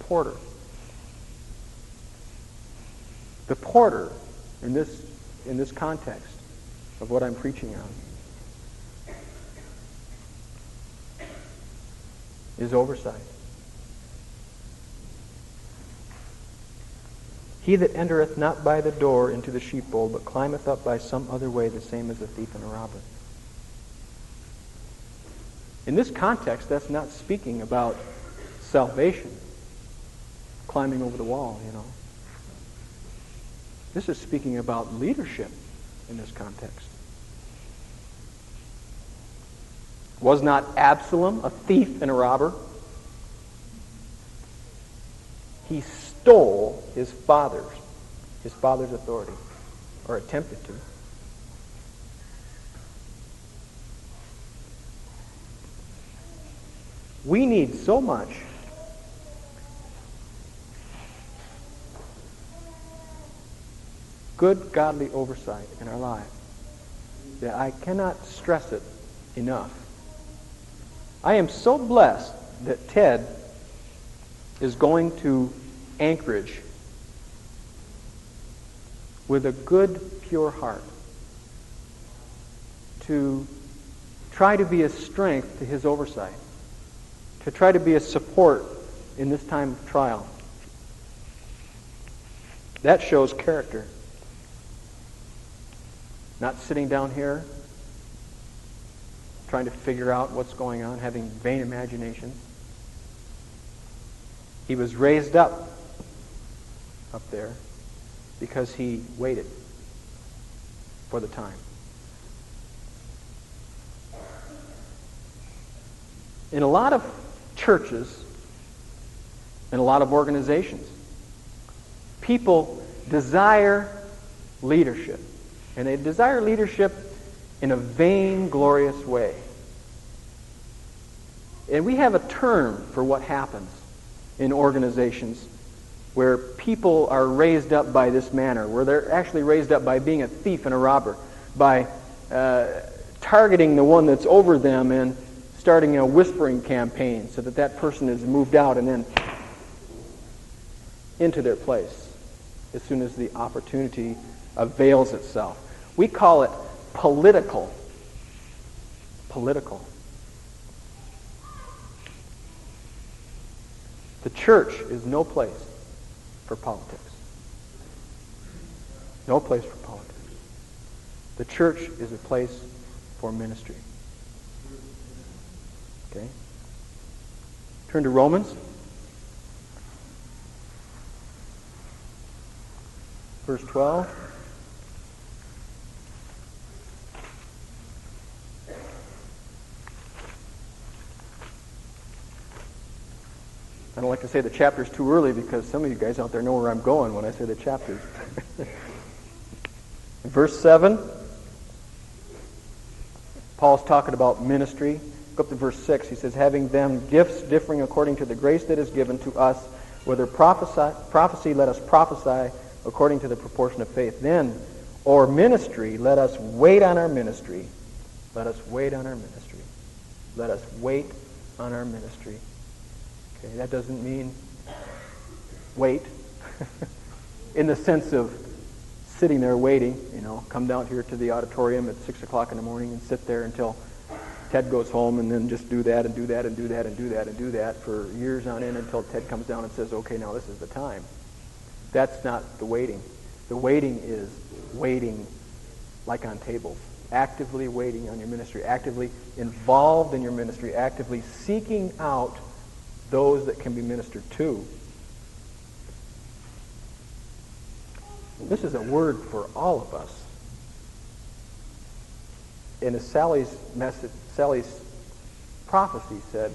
porter. The porter, in this context of what I'm preaching on, is oversight. He that entereth not by the door into the sheepfold, but climbeth up by some other way, the same as a thief and a robber. In this context, that's not speaking about salvation, climbing over the wall, This is speaking about leadership in this context. Was not Absalom a thief and a robber? He stole his father's authority, or attempted to. We need so much good, godly oversight in our lives that I cannot stress it enough. I am so blessed that Ted is going to Anchorage with a good, pure heart to try to be a strength to his oversight, to try to be a support in this time of trial. That shows character. Not sitting down here trying to figure out what's going on, having vain imaginations. He was raised up there because he waited for the time. In a lot of churches and a lot of organizations, people desire leadership. And they desire leadership in a vain, glorious way. And we have a term for what happens in organizations where people are raised up by this manner, where they're actually raised up by being a thief and a robber, by targeting the one that's over them and starting a whispering campaign so that that person is moved out and then into their place as soon as the opportunity avails itself. We call it political. Political. The church is no place for politics. No place for politics. The church is a place for ministry. Okay? Turn to Romans. Verse 12. I don't like to say the chapters too early because some of you guys out there know where I'm going when I say the chapters. Verse 7, Paul's talking about ministry. Go up to verse 6. He says, having them gifts differing according to the grace that is given to us, whether prophecy, let us prophesy according to the proportion of faith. Then, or ministry, let us wait on our ministry. Let us wait on our ministry. Let us wait on our ministry. Okay, that doesn't mean wait in the sense of sitting there waiting, come down here to the auditorium at 6 o'clock in the morning and sit there until Ted goes home and then just do that and do that and do that and do that and do that for years on end until Ted comes down and says, okay, now this is the time. That's not the waiting. The waiting is waiting like on tables. Actively waiting on your ministry, actively involved in your ministry, actively seeking out those that can be ministered to. This is a word for all of us. And as Sally's prophecy said,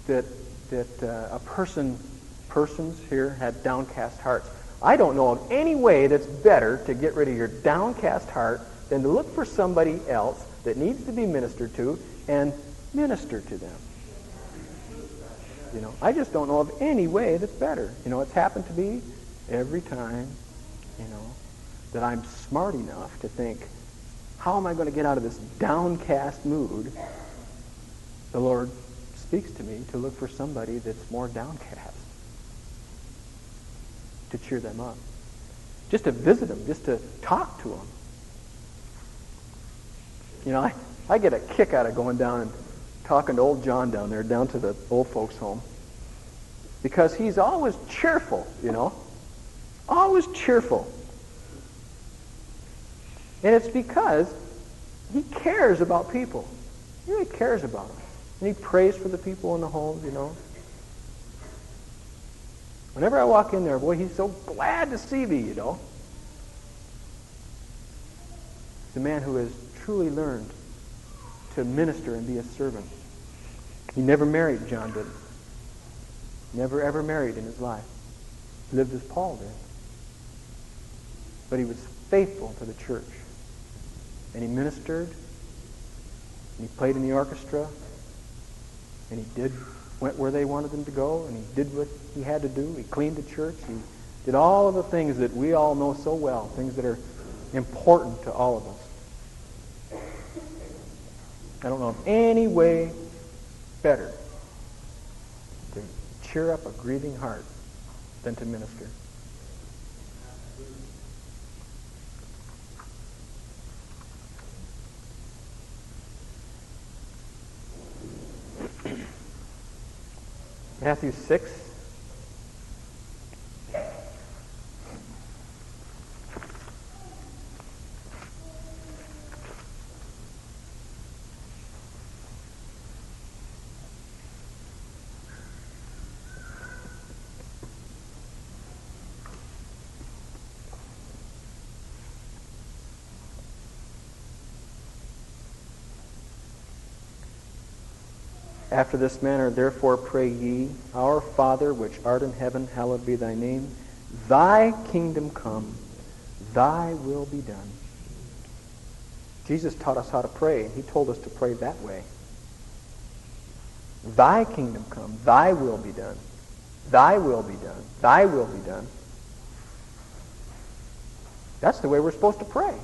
that persons here had downcast hearts. I don't know of any way that's better to get rid of your downcast heart than to look for somebody else that needs to be ministered to and minister to them. I just don't know of any way that's better. It's happened to me every time, that I'm smart enough to think, how am I going to get out of this downcast mood the Lord speaks to me to look for somebody that's more downcast, to cheer them up, just to visit them, just to talk to them. You know, I get a kick out of going down and talking to old John down there, down to the old folks' home, because he's always cheerful, you know, always cheerful. And it's because he cares about people. He really cares about them. And he prays for the people in the homes, you know. Whenever I walk in there, boy, he's so glad to see me, you know. He's a man who has truly learned to minister and be a servant. He never married, John did. Never ever married in his life. He lived as Paul did. But he was faithful to the church. And he ministered, and he played in the orchestra, and he went where they wanted him to go, and he did what he had to do. He cleaned the church. He did all of the things that we all know so well, things that are important to all of us. I don't know of any way better to cheer up a grieving heart than to minister. Matthew 6. After this manner, therefore, pray ye, Our Father, which art in heaven, hallowed be thy name. Thy kingdom come, thy will be done. Jesus taught us how to pray, and he told us to pray that way. Thy kingdom come, thy will be done. Thy will be done. Thy will be done. That's the way we're supposed to pray.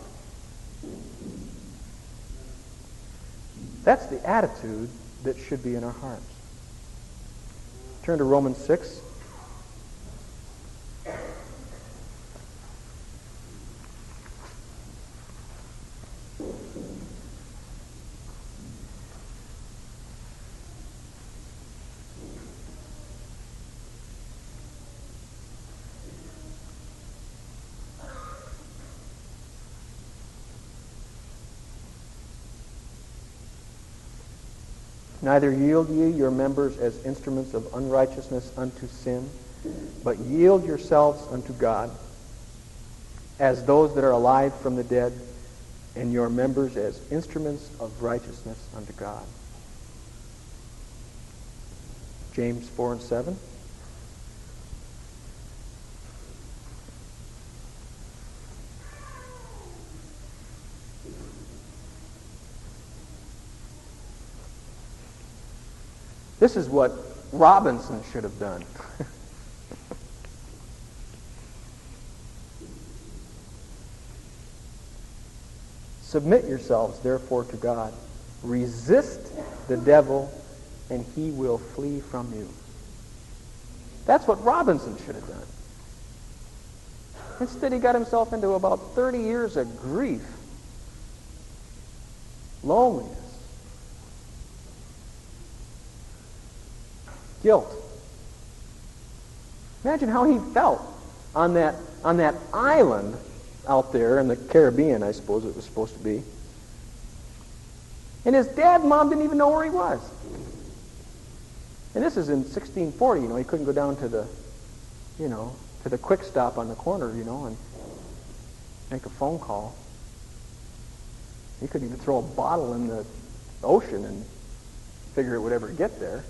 That's the attitude that should be in our hearts. Turn to Romans 6. Neither yield ye your members as instruments of unrighteousness unto sin, but yield yourselves unto God as those that are alive from the dead, and your members as instruments of righteousness unto God. James 4 and 7. This is what Robinson should have done. Submit yourselves, therefore, to God. Resist the devil, and he will flee from you. That's what Robinson should have done. Instead, he got himself into about 30 years of grief, loneliness, guilt. Imagine how he felt on that island out there in the Caribbean, I suppose it was supposed to be. And his dad and mom didn't even know where he was. And this is in 1640, he couldn't go down to the, to the quick stop on the corner, and make a phone call. He couldn't even throw a bottle in the ocean and figure it would ever get there.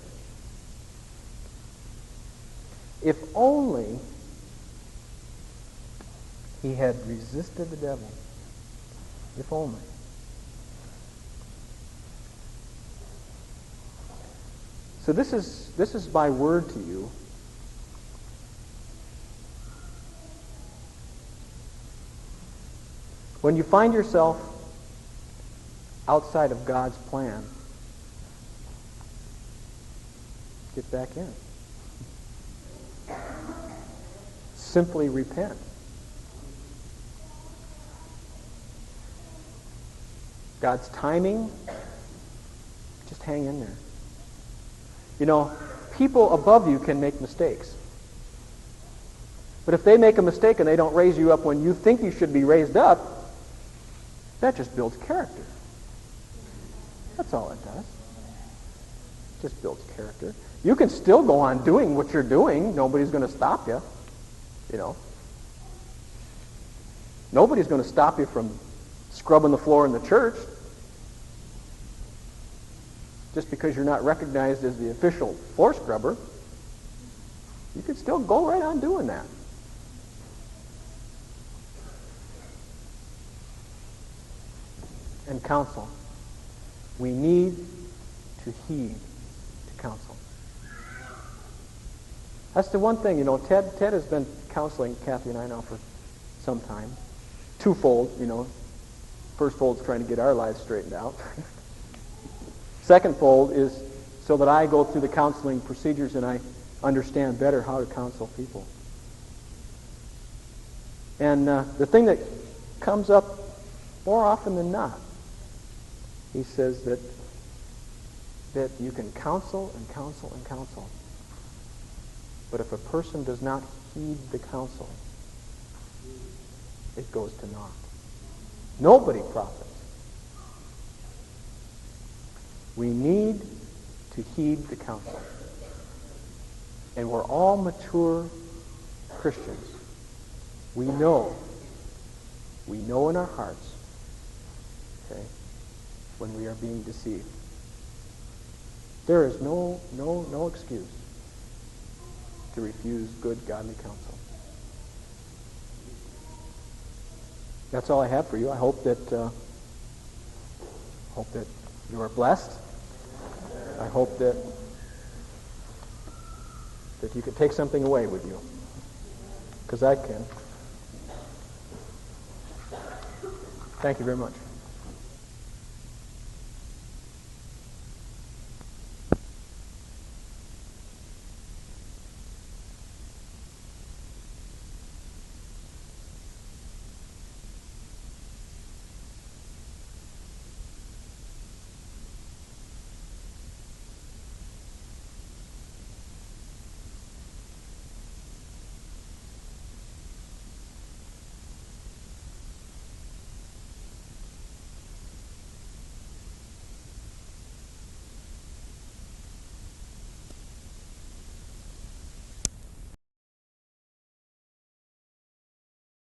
If only he had resisted the devil. If only. So this is my word to you. When you find yourself outside of God's plan, get back in. Simply repent. God's timing, just hang in there. You know, people above you can make mistakes. But if they make a mistake and they don't raise you up when you think you should be raised up, that just builds character. That's all it does. It just builds character. You can still go on doing what you're doing. Nobody's going to stop you. You know. Nobody's going to stop you from scrubbing the floor in the church just because you're not recognized as the official floor scrubber. You can still go right on doing that. And counsel. We need to heed to counsel. That's the one thing, you know, Ted has been counseling Kathy and I now for some time. Twofold, you know. First fold is trying to get our lives straightened out. Second fold is so that I go through the counseling procedures and I understand better how to counsel people. And the thing that comes up more often than not, he says that you can counsel and counsel and counsel. But if a person does not heed the counsel, it goes to naught. Nobody profits. We need to heed the counsel. And we're all mature Christians. We know in our hearts, okay, when we are being deceived. There is no excuse to refuse good, godly counsel. That's all I have for you. I hope that you are blessed. I hope that you could take something away with you, because I can. Thank you very much.